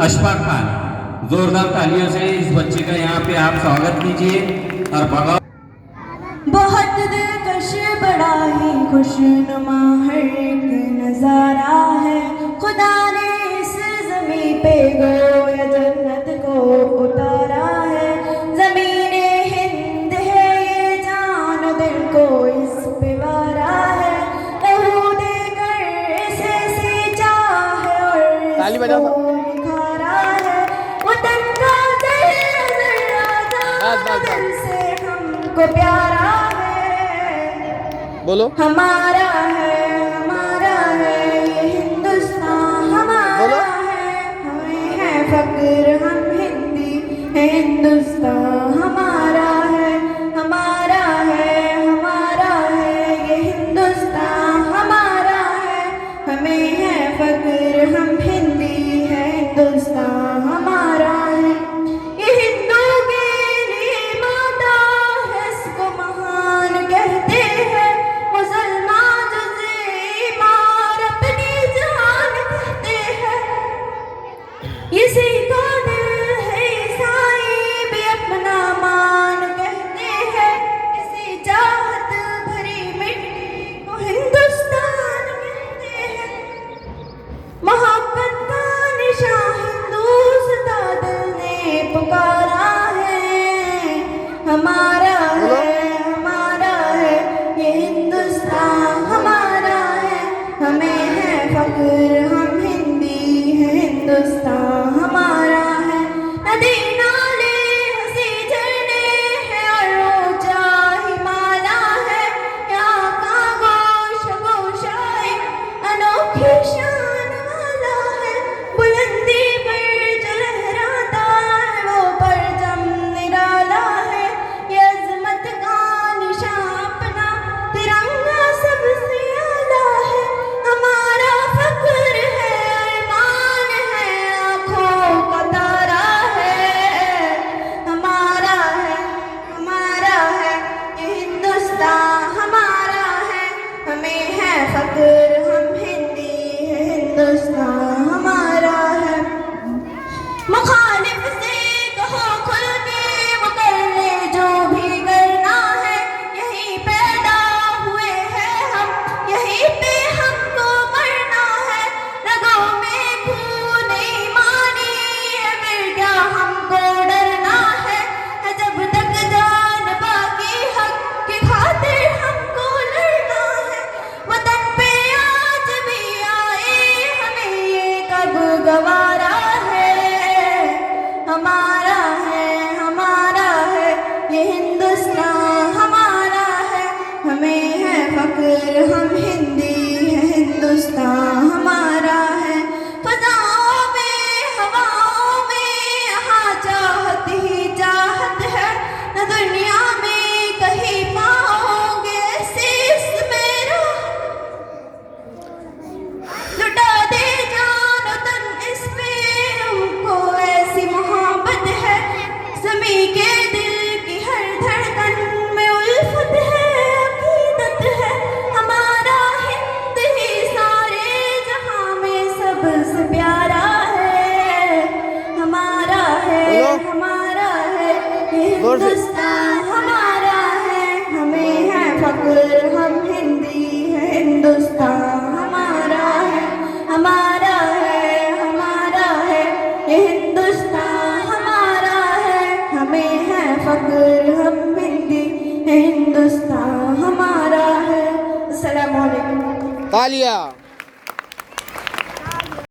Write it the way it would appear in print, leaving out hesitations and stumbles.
अशफाक खान। जोरदार तालियों से इस बच्चे का यहाँ पे आप स्वागत कीजिए। और भगवान बहुत दिलकश बड़ा ही खुशनुमा हर एक नजारा है। खुदा ने इस ज़मीं पे गोया जन्नत को उतारा है। ज़मीने हिंद है ये जान दिल को इस पे वारा है। लहू देकर इसे सींचा है और इसको निखारा है। वतन का ज़र्रा दिल से हमको प्यारा बोलो हमारा है ये हिंदुस्तान हमारा है। हमें है फक्र हम हिंदी है। हिंदुस्तान हमारा है ये हिंदुस्तान हमारा है। हमें है फक्र हम हिंदी है। हिंदुस्तान हमारा है। ये हिंदू के लिए माता है इसको महान कहते हैं। मुसलमान से ईमान अपनी जान कहते हैं। ये सिखा दिल है ईसाई भी अपना मान कहते हैं। किसी चाहत भरी मिट्टी को हिंदुस्तान कहते हैं। मोहब्बत का निशान हिंदुस्तान दिल ने पुकारा है। हमारा है ये हिंदुस्तान हमारा है। हमें है फक्र हम हिंदी है। हिंदुस्तान हमारा है। नदी नाले हंसी झरने हैं और ऊंचा हिमालय है। यहाँ का गोशाई अनोखी शान वाला है। बुलंदी पर जो लहराता है वो परचम निराला है। ये अज़मत का निशान अपना तिरंगा सबसे आला है। हमारा फक्र है अरमान है आँखों का तारा है। हमारा है ये हिंदुस्तान हमारा है। हमें है फक्र हम हिंदी है। हिंदुस्तान हमारा है। मुखालिफ से कहो खुल के वो कर ले जो भी करना है। यहीं पैदा हुए हैं हम यहीं पे हमको मरना है। रगों में खून ईमानी है फिर क्या हमको डरना है। जब तक जान बाकी हक की खातिर हमको लड़ना है। वतन पे आज भी आए हमें ये कब गवारा है। हमारा है ये हिंदुस्तान हमारा है। हमें है फक्र हम हिंदी है। हिंदुस्तान हमारा है। फजाओं में हवाओं में यहाँ चाहत ही चाहत है। न दुनिया में कहीं पाओगे ऐसे इसमें लुटा दे जान तन इस पे हमको ऐसी मोहब्बत है। ज़मीं के दिल की हर धड़कन में उल्फत है अकीदत है। हमारा हिंद ही सारे जहां में सबसे प्यारा है। हमारा है ये हिंदुस्तान हमारा है। हमें है फक्र हम हिंदी है। हिंदुस्तान हमारा है ये हिंदुस्तान हमारा है। हमें है फक्र हम हिंदी है। हिंदुस्तान हमारा है। अस्सलाम वालेकुम। तालिया।